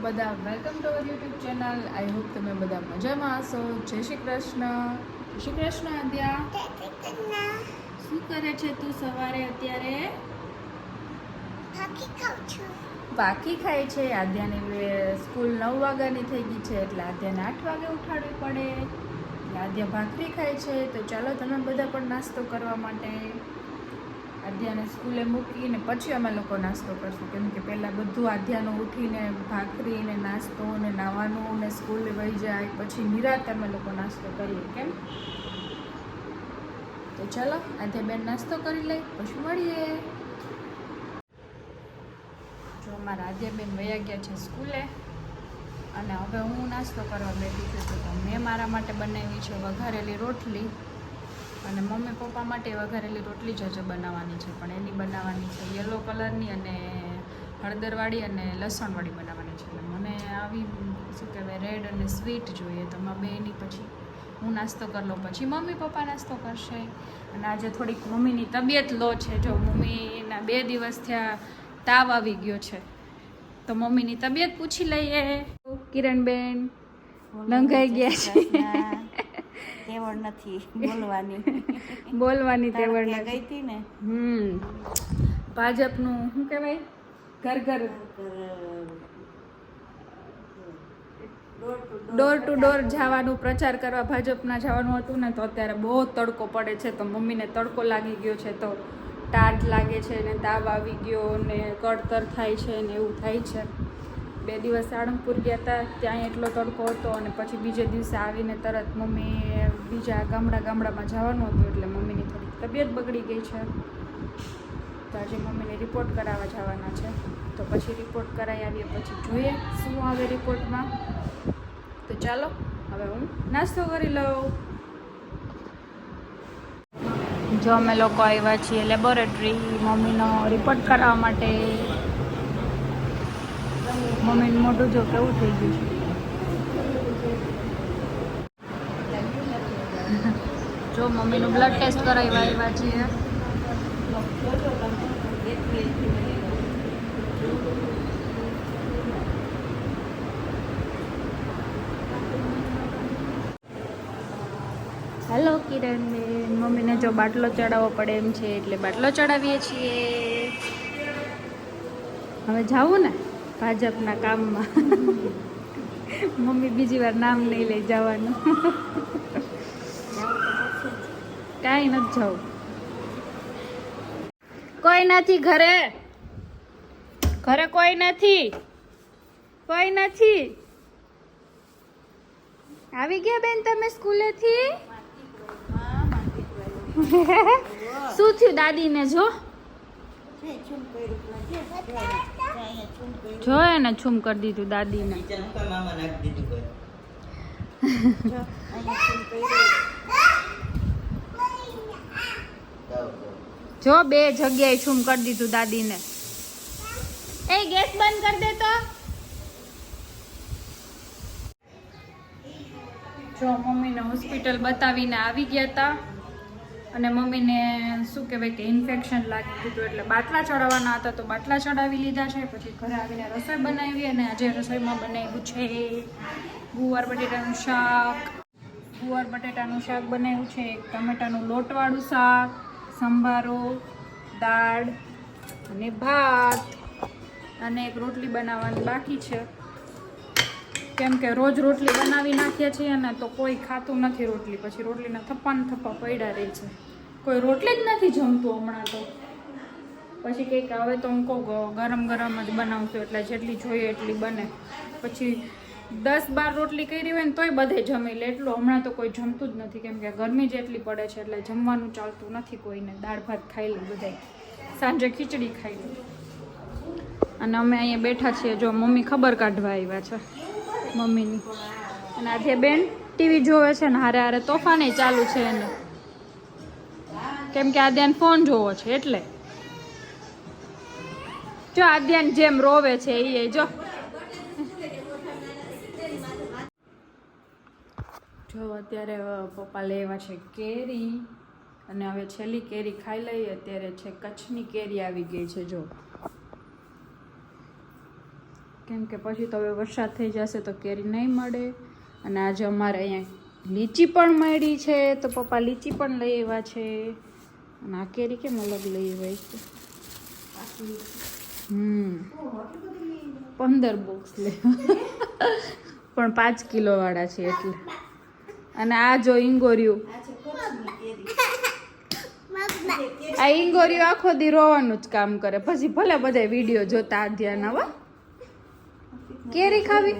બધા welcome to our YouTube channel. I hope તમે બધા મજામાં હશો. જય શ્રી કૃષ્ણ. જય શ્રી કૃષ્ણ આદ્યા. શું કરે છે તું સવારે અત્યારે? બાકી ખાય છે. આદ્યાની સ્કૂલ 9 વાગ્યાની થઈ ગઈ છે એટલે આદ્યાને 8 વાગે ઉઠાડવી પડે. એટલે આદ્યા ભાખરી ખાય છે. તો ચાલો તમે બધા પણ નાસ્તો કરવા માટે. આદ્યાને સ્કૂલે મૂકીને પછી અમે લોકો નાસ્તો કરશું, કેમ કે પહેલાં બધું આદ્યાનું ઉઠીને ભાખરી ને નાસ્તો ને નાવાનું ને સ્કૂલે વહી જાય પછી નિરાંતે અમે લોકો નાસ્તો કરીએ. કેમ? તો ચાલો આદ્યાબેન નાસ્તો કરી લઈ પછી મળીએ. જો અમારા આદ્યાબેન વયા ગયા છે સ્કૂલે અને હવે હું નાસ્તો કરવા બેઠી છું. તો મેં મારા માટે બનાવી છે વઘારેલી રોટલી અને મમ્મી પપ્પા માટે વઘારેલી રોટલી જ બનાવવાની છે, પણ એની બનાવવાની છે યલો કલરની અને હળદરવાળી અને લસણવાળી બનાવવાની છે. એટલે મને આવી શું કહેવાય રેડ અને સ્વીટ જોઈએ. તો માં બેની પછી હું નાસ્તો કરી લઉં, પછી મમ્મી પપ્પા નાસ્તો કરશે. અને આજે થોડીક મમ્મીની તબિયત લો છે. જો મમ્મીના 2 દિવસ થયા તાવ આવી ગયો છે, તો મમ્મીની તબિયત પૂછી લઈએ. કિરણબેન લંઘાઈ ગયા છે. તેવડ નથી બોલવાની તેવડ ગઈ હતી ને. ભાજપનું શું કહેવાય ઘર ડોર ટુ ડોર જવાનું પ્રચાર કરવા ભાજપના જવાનું હતું ને, તો અત્યારે બહુ તડકો પડે છે. તો મમ્મીને તડકો લાગી ગયો છે, તો ટાઢ લાગે છે ને તાવ આવી ગયો ને કળતર થાય છે ને એવું થાય છે. 2 દિવસ સાળંગપુર ગયા હતા, ત્યાં એટલો તડકો હતો અને પછી બીજે દિવસે આવીને તરત મમ્મી બીજા ગામડામાં જવાનું હતું એટલે મમ્મીની થોડીક તબિયત બગડી ગઈ છે. તો આજે મમ્મીને રિપોર્ટ કરાવવા જવાના છે. તો પછી રિપોર્ટ કરાવી આવીએ પછી જોઈએ શું આવે રિપોર્ટમાં. તો ચાલો હવે હું નાસ્તો કરી લઉં. જો અમે લોકો આવ્યા છીએ લેબોરેટરી મમ્મીનો રિપોર્ટ કરાવવા માટે. મમ્મીનું મોઢું જો કેવું થઈ ગયું છે. જો મમ્મીનું બ્લડ ટેસ્ટ કરાવવા આવ્યા છીએ. હેલો કિરણબેન, મમ્મીને જો બાટલો ચડાવવો પડે એમ છે એટલે બાટલો ચડાવીએ છીએ. હવે જાવું ને ભાજપના કામમાં. મમ્મી બીજી વાર નામ નહીં લઈ જવાનું. કાંઈ નથી જવું. કોઈ નથી ઘરે કોઈ નથી. આવી ગયા બેન તમે સ્કૂલેથી? શું થયું દાદીને? જો એને છૂમ કરી દીધું દાદીને. જો 2 જગ્યાએ છૂમ કરી દીધું દાદીને. એ ગેસ બંધ કરી દે તો. જો મમ્મીને હોસ્પિટલ બતાવીને આવી ગયા હતા અને મમ્મીને શું કહેવાય કે ઇન્ફેક્શન લાગી ગયું એટલે બાટલા ચડાવવાના હતા, તો બાટલા ચડાવી લીધા છે. પછી ઘરે આવીને રસોઈ બનાવી અને આજે રસોઈમાં બનાવ્યું છે ગુવાર બટેટાનું શાક બનાવ્યું છે, એક ટમેટાનું લોટવાળું શાક, સંભારો, દાળ અને ભાત અને એક રોટલી બનાવવાની બાકી છે. કેમ કે રોજ રોટલી બનાવી નાખીએ છીએ ને તો કોઈ ખાતું નથી રોટલી. પછી રોટલીના થપ્પા પડ્યા રહે છે. કોઈ રોટલી જ નથી જમતું હમણાં તો. પછી કંઈક હવે તો હું કહું ગરમ જ બનાવશું એટલે જેટલી જોઈએ એટલી બને. પછી 10-12 રોટલી કરી હોય ને તોય બધે જમી લે. એટલું હમણાં તો કોઈ જમતું જ નથી, કેમ કે ગરમી જેટલી પડે છે એટલે જમવાનું ચાલતું નથી કોઈને. દાળ ભાત ખાઈ લે બધાય, સાંજે ખીચડી ખાઈ લે. અને અમે અહીંયા બેઠા છીએ. જો મમ્મી ખબર કાઢવા આવ્યા છે મમ્મીની. અને આજે બેન ટીવી જોવે છે ને હારે તોફાને ચાલુ છે એને, કેમ કે આદ્યાને ફોન જોવો છે એટલે. જો આદ્યાને જેમ રોવે છે એ જો અત્યારે પપ્પા લેવા છે કેરી અને હવે છેલ્લી કેરી ખાઈ લઈએ. અત્યારે છે કચ્છની કેરી આવી ગઈ છે. જો કેમ કે પછી તો હવે વરસાદ થઈ જશે તો કેરી નહીં મળે. અને આજે અમારે અહીંયા લીચી પણ મળી છે તો પપ્પા લીચી પણ લઈ આવ્યા છે. અને આ કેરી કેમ અલગ લઈ આવ્યા છે? 15 બોક્સ લેવા પણ 5 કિલો વાળા છે એટલે. અને આ જો ઈંગોર્યું, આ ઈંગોર્યું આખો દી રોવાનું જ કામ કરે. પછી ભલે બધા વિડીયો જોતા ધ્યાન આવા. કેરી ખાવી?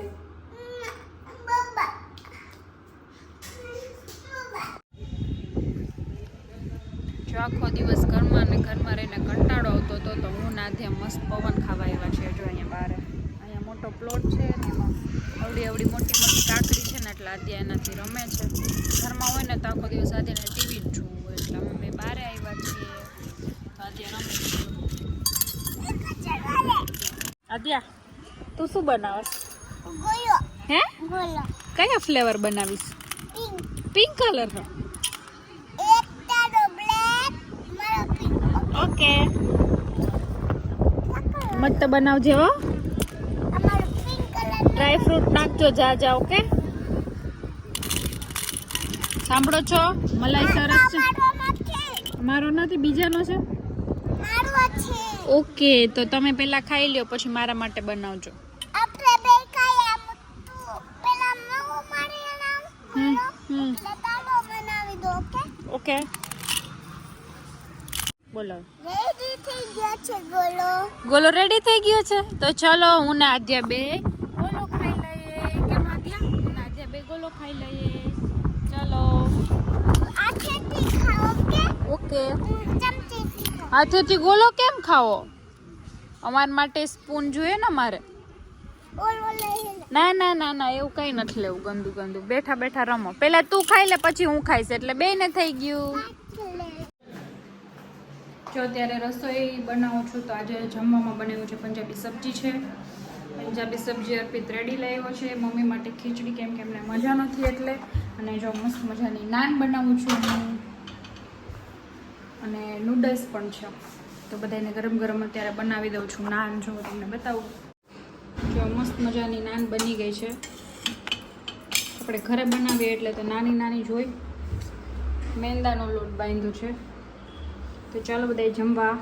જો આખો દિવસ ઘરમાં ને ઘરમાં રહીને કંટાળો આવતો હતો તો હું નાધ્યા મસ્ત પવન ખાવા આવ્યા છે. જો અહીંયા બહાર અહીંયા મોટો પ્લોટ છે ને એમાં અવડી મોટી મોટી કાકડી છે ને એટલે આદ્યા એનાથી રમે છે. ઘરમાં હોય ને તો આખો દિવસ આદ્યાને ટીવી જ જોવું એટલે અમે બહાર આવ્યા છીએ તો આદ્યા રમે છે. આદ્યા તું શું બનાવસ? હે કયા ફ્લેવર બનાવીશ? પિંક કલર નો. ઓકે મત બનાવજે હો. ડ્રાય ફ્રૂટ નાખજો જા ઓકે. સાંભળો છો? મલાઈ સરસ છે. મારો નથી, બીજાનો છે. ઓકે તો તમે પેલા ખાઈ લ્યો પછી મારા માટે બનાવજો. ઓકે બોલો. ગોલો રેડી થઈ ગયો છે તો ચલો હું ને આદ્યા બે ગોલો ખાઈ લઈએ. કેમ આદ્યા? હું ને આદ્યા બે ગોલો ખાઈ લઈએ. ચલો ઓકે. હાથેથી ગોલો કેમ ખાવો? અમાર માટે સ્પૂન જોઈએ ને મારે. ના ના ના ના એવું કઈ નથી લેવું ગંદુ ગંદુ. બેઠા બેઠા રમો. પેલા તું ખાઈ લે પછી હું ખાઈશ એટલે બેયને થઈ ગયું. જો અત્યારે રસોઈ બનાવું છું તો આજે જમવામાં બનાવ્યું છે પંજાબી સબ્જી છે. પંજાબી સબ્જી અર્પિત રેડી લઈ આવ્યો છે. મમ્મી માટે ખીચડી કેમ કે એમને મજા નથી એટલે. અને જો મસ્ત મજાની નાન બનાવું છું હું. અને નૂડલ્સ પણ છે તો બધાને ગરમ ગરમ અત્યારે બનાવી દઉં છું નાન. જો તમને બતાવું. જો મસ્ત મજાની નાન બની ગઈ છે. આપણે ઘરે બનાવીએ એટલે તો નાની નાની જોઈ. મેંદાનો લોટ બાંધ્યો છે તો ચાલો બધા જમવા.